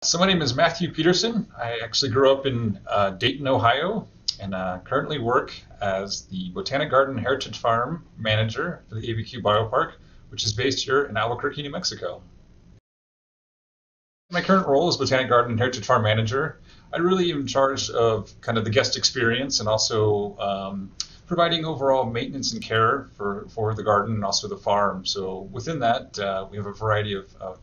So my name is Matthew Peterson. I actually grew up in Dayton, Ohio, and currently work as the Botanic Garden Heritage Farm Manager for the ABQ Biopark, which is based here in Albuquerque, New Mexico. My current role as Botanic Garden Heritage Farm Manager, I really am in charge of kind of the guest experience and also providing overall maintenance and care for the garden and also the farm. So within that, we have a variety of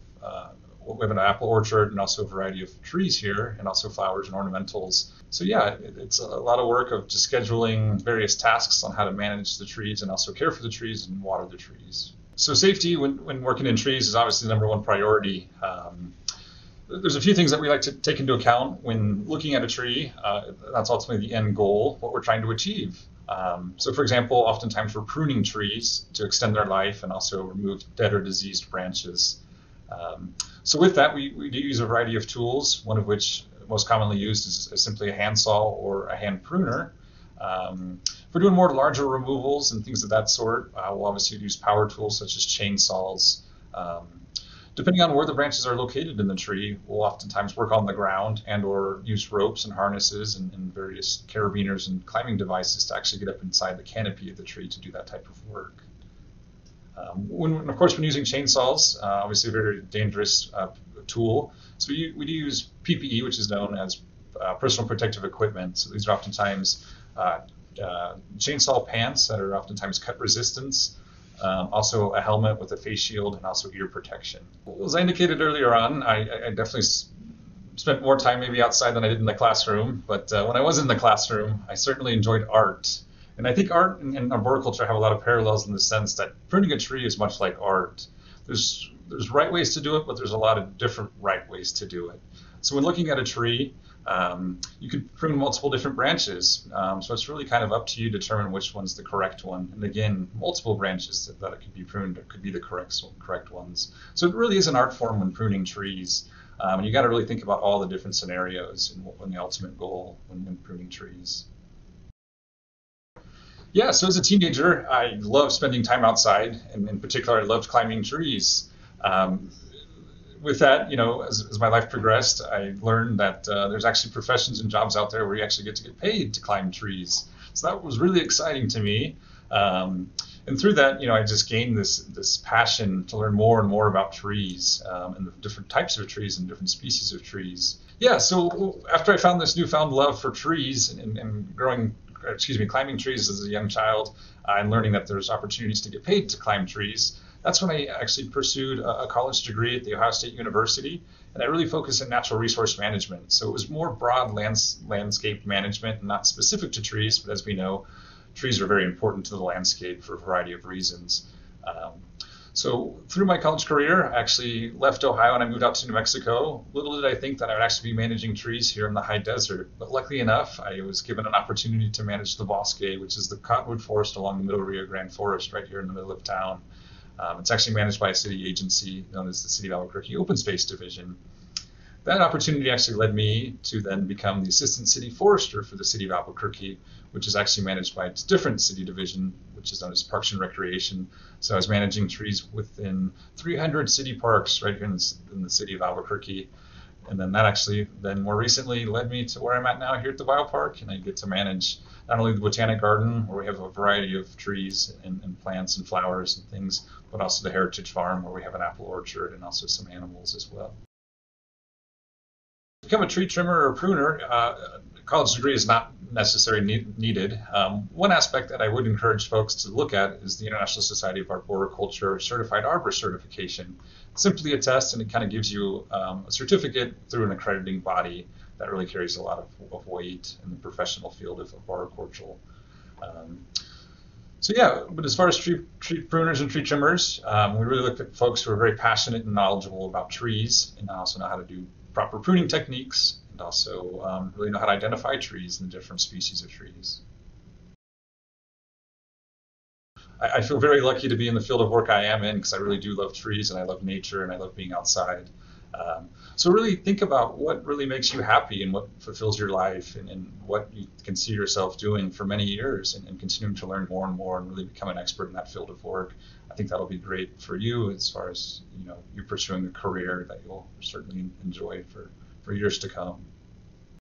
we have an apple orchard and also a variety of trees here and also flowers and ornamentals. So yeah, it's a lot of work of just scheduling various tasks on how to manage the trees and also care for the trees and water the trees. So safety when working in trees is obviously the number one priority. There's a few things that we like to take into account when looking at a tree. That's ultimately the end goal, what we're trying to achieve. So for example, oftentimes we're pruning trees to extend their life and also remove dead or diseased branches. So with that, we do use a variety of tools, one of which most commonly used is simply a handsaw or a hand pruner. If we're doing more larger removals and things of that sort, we'll obviously use power tools such as chainsaws. Depending on where the branches are located in the tree, we'll oftentimes work on the ground and or use ropes and harnesses and various carabiners and climbing devices to actually get up inside the canopy of the tree to do that type of work. Of course, when using chainsaws, obviously a very dangerous tool. So we do use PPE, which is known as personal protective equipment. So these are oftentimes chainsaw pants that are oftentimes cut resistance, also a helmet with a face shield and also ear protection. As I indicated earlier on, I definitely spent more time maybe outside than I did in the classroom, but when I was in the classroom, I certainly enjoyed art. And I think art and arboriculture have a lot of parallels in the sense that pruning a tree is much like art. There's right ways to do it, but there's a lot of different right ways to do it. So when looking at a tree, you could prune multiple different branches. So it's really kind of up to you to determine which one's the correct one. And again, multiple branches that it could be pruned could be the correct ones. So it really is an art form when pruning trees. And you got to really think about all the different scenarios and the ultimate goal when pruning trees. Yeah, so as a teenager, I loved spending time outside, and in particular, I loved climbing trees. With that, as my life progressed, I learned that there's actually professions and jobs out there where you actually get paid to climb trees. So that was really exciting to me. And through that, I just gained this passion to learn more and more about trees and the different types of trees and different species of trees. Yeah, so after I found this newfound love for trees and climbing trees as a young child, and learning that there's opportunities to get paid to climb trees, that's when I actually pursued a college degree at the Ohio State University, and I really focused on natural resource management. So it was more broad landscape management, and not specific to trees, but as we know, trees are very important to the landscape for a variety of reasons. So through my college career, I actually left Ohio and I moved out to New Mexico. Little did I think that I would actually be managing trees here in the high desert. But luckily enough, I was given an opportunity to manage the bosque, which is the cottonwood forest along the middle Rio Grande Forest right here in the middle of town. It's actually managed by a city agency known as the City of Albuquerque Open Space Division. That opportunity actually led me to then become the Assistant City Forester for the City of Albuquerque, which is actually managed by a different city division, which is known as Parks and Recreation. So I was managing trees within 300 city parks right here in the City of Albuquerque. And then that actually then more recently led me to where I'm at now here at the Biopark, and I get to manage not only the Botanic Garden, where we have a variety of trees and plants and flowers and things, but also the Heritage Farm, where we have an apple orchard and also some animals as well. To become a tree trimmer or pruner, a college degree is not necessarily needed. One aspect that I would encourage folks to look at is the International Society of Arboriculture Certified Arborist certification. It's simply a test, and it kind of gives you a certificate through an accrediting body that really carries a lot of weight in the professional field of arboriculture. So yeah, but as far as tree pruners and tree trimmers, we really look at folks who are very passionate and knowledgeable about trees and also know how to do proper pruning techniques, and also really know how to identify trees and the different species of trees. I feel very lucky to be in the field of work I am in because I really do love trees and I love nature and I love being outside. So really think about what really makes you happy and what fulfills your life and what you can see yourself doing for many years and continuing to learn more and more and really become an expert in that field of work. I think that'll be great for you as far as you pursuing a career that you'll certainly enjoy for for years to come.